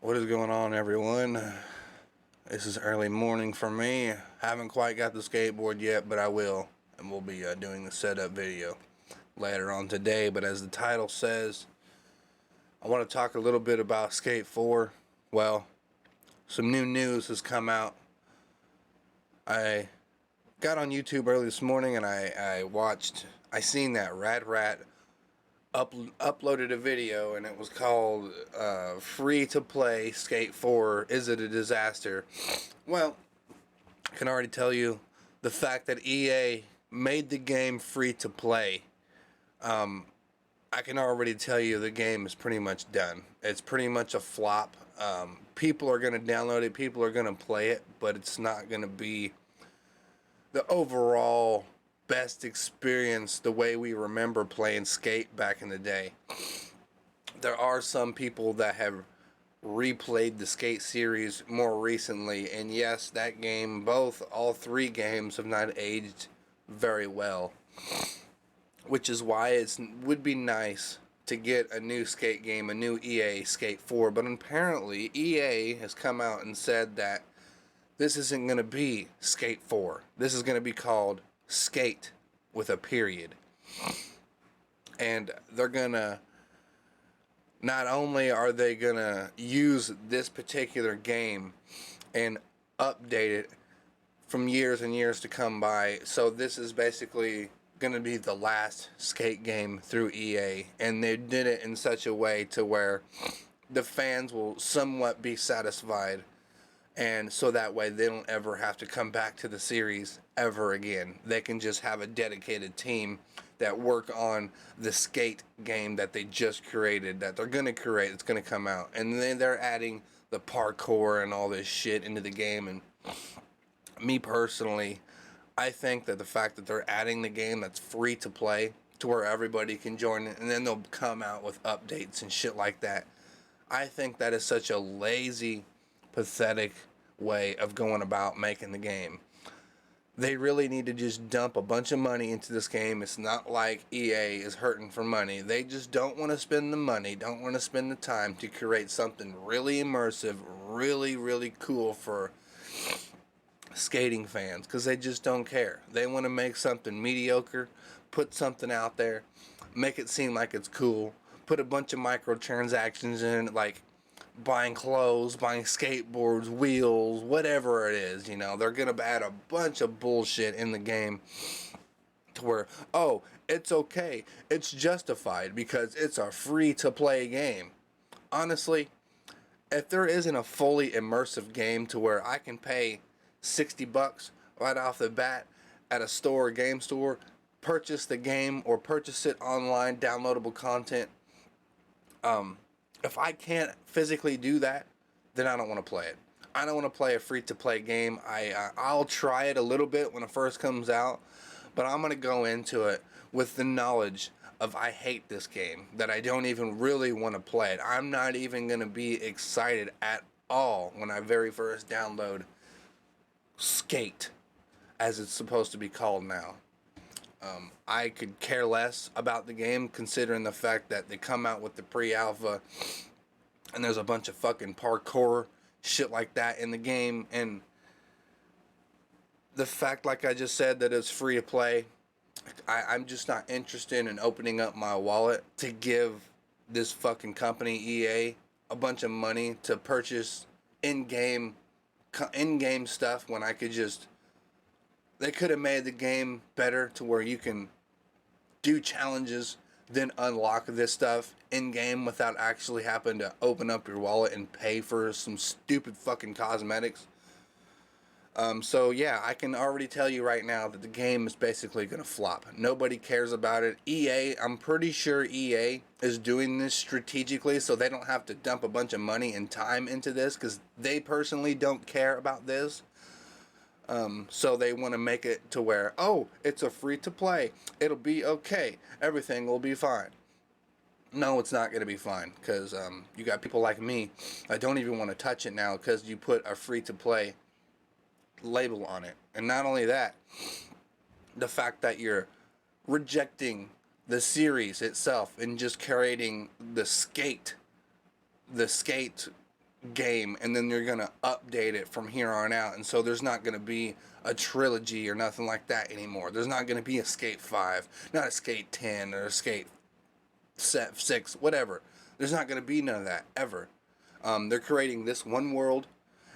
What is going on, everyone? This is early morning for me. Haven't quite got the skateboard yet, but I will. And we'll be doing the setup video later on today. But as the title says, I want to talk a little bit about Skate 4. Well, some new news has come out. I got on YouTube early this morning and I seen that Rad Rat uploaded a video, and it was called Free to Play Skate 4, Is It a Disaster? Well, I can already tell you the fact that EA made the game free to play. I can already tell you the game is pretty much done. It's pretty much a flop. People are going to download it, people are going to play it, but it's not going to be the overall best experience the way we remember playing Skate back in the day. There are some people that have replayed the Skate series more recently, and yes, that game, all three games have not aged very well, which is why it would be nice to get a new Skate game, a new EA Skate 4, but apparently EA has come out and said that this isn't going to be Skate 4. This is going to be called Skate with a period. And they're going to, not only are they going to use this particular game and update it from years and years to come by, so this is basically going to be the last Skate game through EA, and they did it in such a way to where the fans will somewhat be satisfied, and so that way they don't ever have to come back to the series ever again. They can just have a dedicated team that work on the Skate game that they just created, that they're going to create, it's going to come out. And then they're adding the parkour and all this shit into the game. And me personally, I think that the fact that they're adding the game that's free to play to where everybody can join it, and then they'll come out with updates and shit like that, I think that is such a lazy, pathetic way of going about making the game. They really need to just dump a bunch of money into this game. It's not like EA is hurting for money. They just don't want to spend the money, don't want to spend the time to create something really immersive, really, really cool for skating fans, because they just don't care. They want to make something mediocre, put something out there, make it seem like it's cool, put a bunch of microtransactions in it, like buying clothes, buying skateboards, wheels, whatever it is. They're gonna add a bunch of bullshit in the game to where, oh, it's okay, it's justified because it's a free to play game. Honestly, if there isn't a fully immersive game to where I can pay $60 right off the bat at a store, game store, purchase the game or purchase it online, downloadable content, if I can't physically do that, then I don't want to play it. I don't want to play a free-to-play game. I'll try it a little bit when it first comes out, but I'm going to go into it with the knowledge of I hate this game, that I don't even really want to play it. I'm not even going to be excited at all when I very first download Skate, as it's supposed to be called now. I could care less about the game, considering the fact that they come out with the pre-alpha and there's a bunch of fucking parkour shit like that in the game, and the fact, like I just said, that it's free to play, I'm just not interested in opening up my wallet to give this fucking company EA a bunch of money to purchase in-game stuff when I could just, they could have made the game better to where you can do challenges, then unlock this stuff in-game without actually having to open up your wallet and pay for some stupid fucking cosmetics. So yeah, I can already tell you right now that the game is basically going to flop. Nobody cares about it. EA, I'm pretty sure EA is doing this strategically so they don't have to dump a bunch of money and time into this, because they personally don't care about this. So they want to make it to where, oh, it's a free to play, it'll be okay, everything will be fine. No, it's not going to be fine, because you got people like me that don't even want to touch it now because you put a free to play label on it. And not only that, the fact that you're rejecting the series itself and just creating the skate game, and then you're gonna update it from here on out. And so there's not gonna be a trilogy or nothing like that anymore. There's not gonna be a Skate 5, not a Skate 10 or a Skate 6, whatever. There's not gonna be none of that ever. They're creating this one world,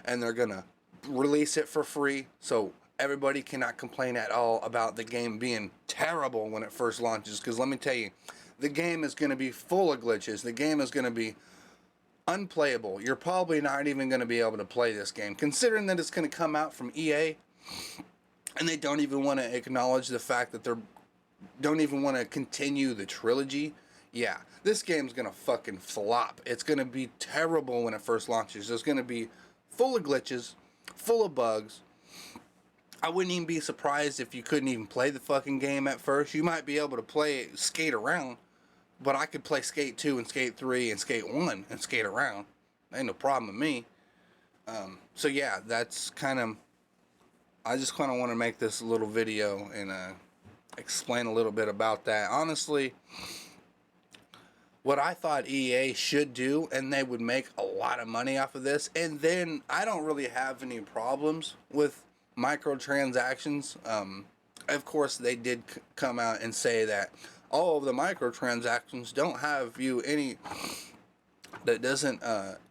and they're gonna release it for free, so everybody cannot complain at all about the game being terrible when it first launches. Because let me tell you, the game is going to be full of glitches. The game is going to be unplayable. You're probably not even going to be able to play this game, considering that it's going to come out from EA, and they don't even want to acknowledge the fact that don't even want to continue the trilogy. Yeah, this game's going to fucking flop. It's going to be terrible when it first launches. It's going to be full of glitches, full of bugs. I wouldn't even be surprised if you couldn't even play the fucking game at first. You might be able to play skate around, but I could play Skate 2 and Skate 3 and Skate 1 and skate around. Ain't no problem with me. So yeah, that's kind of, I just kind of want to make this little video and explain a little bit about that. Honestly, what I thought EA should do, and they would make a lot of money off of this, and then I don't really have any problems with microtransactions. Of course, they did come out and say that all of the microtransactions don't have you any, that doesn't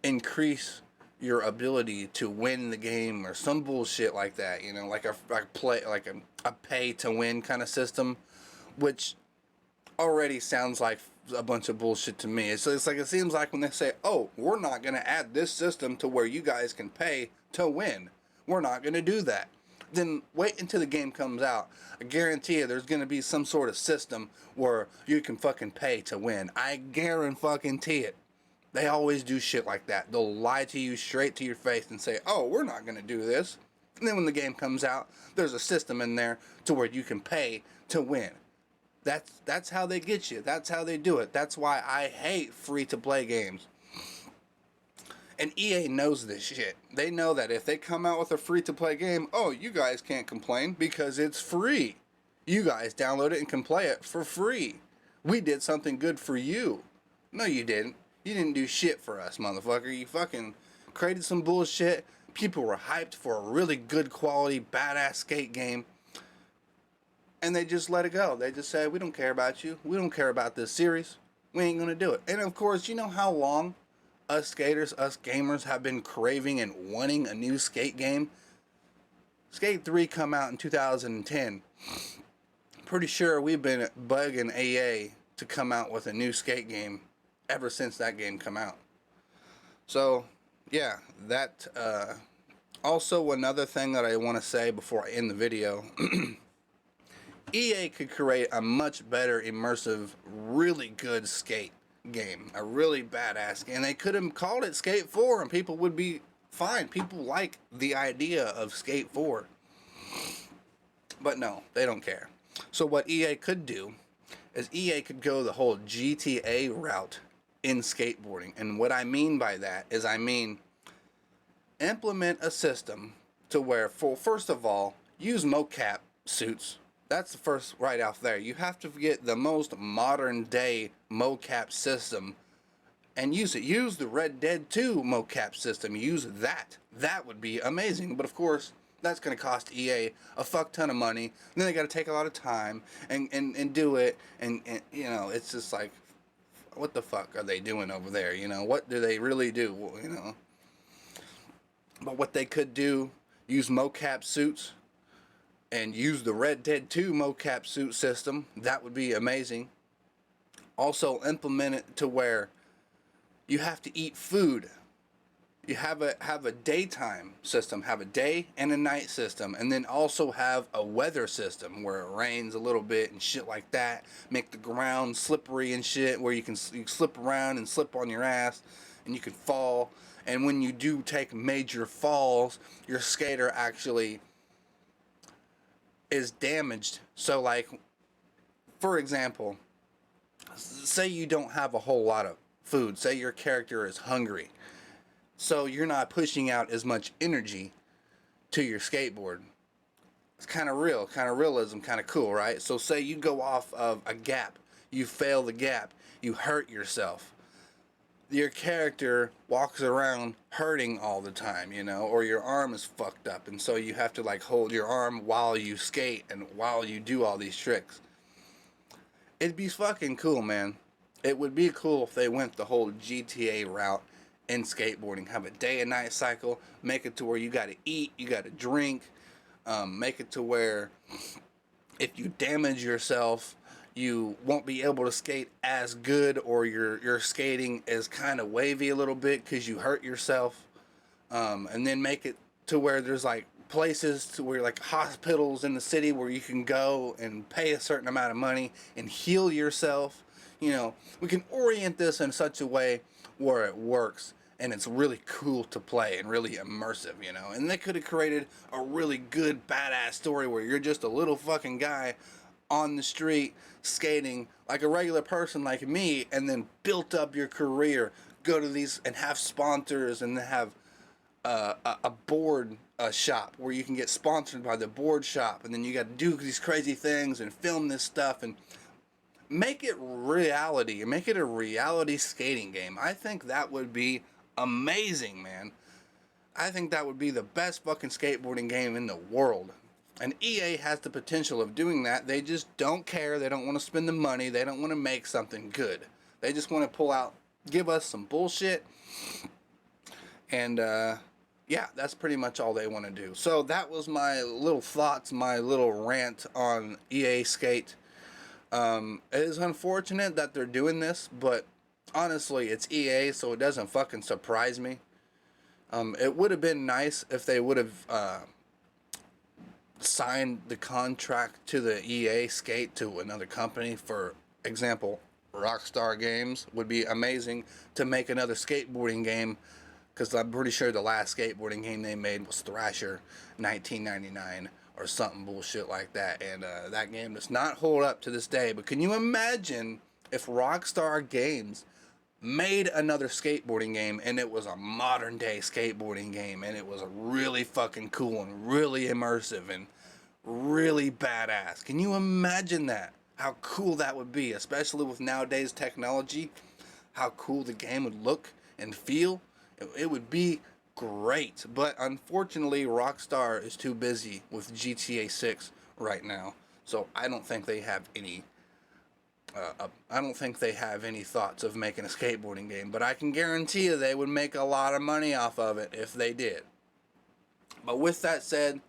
increase your ability to win the game or some bullshit like that, you know, like a pay to win kind of system, which already sounds like a bunch of bullshit to me. So it's like, it seems like when they say, oh, we're not going to add this system to where you guys can pay to win, we're not going to do that. Then wait until the game comes out. I guarantee you there's going to be some sort of system where you can fucking pay to win. I guarantee it. They always do shit like that. They'll lie to you straight to your face and say, oh, we're not going to do this. And then when the game comes out, there's a system in there to where you can pay to win. That's how they get you. That's how they do it. That's why I hate free-to-play games. And EA knows this shit. They know that if they come out with a free-to-play game, oh, you guys can't complain because it's free. You guys download it and can play it for free. We did something good for you. No, you didn't. You didn't do shit for us, motherfucker. You fucking created some bullshit. People were hyped for a really good quality, badass skate game. And they just let it go. They just said, we don't care about you. We don't care about this series. We ain't going to do it. And of course, you know how long us skaters, us gamers have been craving and wanting a new skate game? Skate 3 come out in 2010. Pretty sure we've been bugging EA to come out with a new skate game ever since that game come out. So, yeah, that, also another thing that I want to say before I end the video, EA could create a much better, immersive, really good skate game, a really badass game. And they could have called it Skate 4 and people would be fine. People like the idea of Skate 4. But no, they don't care. So what EA could do is EA could go the whole GTA route in skateboarding. And what I mean by that is, I mean, implement a system to where, first of all, use mocap suits. That's the first right off there. You have to get the most modern day mocap system and use it. Use the Red Dead 2 mocap system. Use that. That would be amazing. But of course, that's going to cost EA a fuck ton of money. And then they got to take a lot of time and do it. And, you know, it's just like, what the fuck are they doing over there? You know, what do they really do? Well, you know, but what they could do, use mocap suits and use the Red Dead 2 mocap suit system. That would be amazing. Also implement it to where you have to eat food. You have a daytime system, have a day and a night system, and then also have a weather system where it rains a little bit and shit like that. Make the ground slippery and shit where you can slip around and slip on your ass and you can fall. And when you do take major falls, your skater actually is damaged. So like, for example, say you don't have a whole lot of food. Say your character is hungry. So you're not pushing out as much energy to your skateboard. It's kind of real, kind of realism, kind of cool, right? So say you go off of a gap, you fail the gap, you hurt yourself. your character walks around hurting all the time, you know, or your arm is fucked up, and so you have to like hold your arm while you skate and while you do all these tricks. It'd be fucking cool, man. It would be cool if they went the whole GTA route in skateboarding. Have a day and night cycle. Make it to where you gotta eat, you gotta drink. Make it to where if you damage yourself, you won't be able to skate as good, or your skating is kind of wavy a little bit because you hurt yourself. And then make it to where there's like places to where like hospitals in the city where you can go and pay a certain amount of money and heal yourself. You know, we can orient this in such a way where it works and it's really cool to play and really immersive, you know. And they could have created a really good badass story where you're just a little fucking guy on the street skating like a regular person like me, and then built up your career, go to these and have sponsors, and have a board shop where you can get sponsored by the board shop, and then you got to do these crazy things and film this stuff and make it reality, and make it a reality skating game. I think that would be amazing, man. I think that would be the best fucking skateboarding game in the world. And EA has the potential of doing that. They just don't care. They don't want to spend the money. They don't want to make something good. They just want to pull out, give us some bullshit. And, yeah, that's pretty much all they want to do. So that was my little thoughts, my little rant on EA Skate. It is unfortunate that they're doing this, but honestly, it's EA, so it doesn't fucking surprise me. It would have been nice if they would have signed the contract to the EA Skate to another company. For example, Rockstar Games would be amazing to make another skateboarding game, because I'm pretty sure the last skateboarding game they made was Thrasher 1999 or something bullshit like that, and that game does not hold up to this day. But can you imagine if Rockstar Games made another skateboarding game and it was a modern day skateboarding game and it was really fucking cool and really immersive and really badass? Can you imagine that? How cool that would be, especially with nowadays technology, how cool the game would look and feel. It would be great. But unfortunately, Rockstar is too busy with GTA 6 right now, so I don't think they have any thoughts of making a skateboarding game, but I can guarantee you they would make a lot of money off of it if they did. But with that said,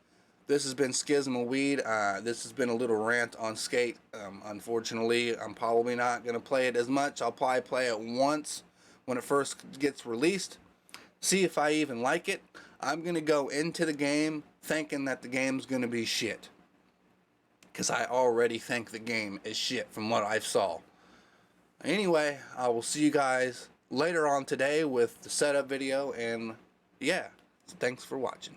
this has been Skizamanops. This has been a little rant on Skate. Unfortunately, I'm probably not going to play it as much. I'll probably play it once when it first gets released. See if I even like it. I'm going to go into the game thinking that the game's going to be shit, because I already think the game is shit from what I saw. Anyway, I will see you guys later on today with the setup video, and yeah, thanks for watching.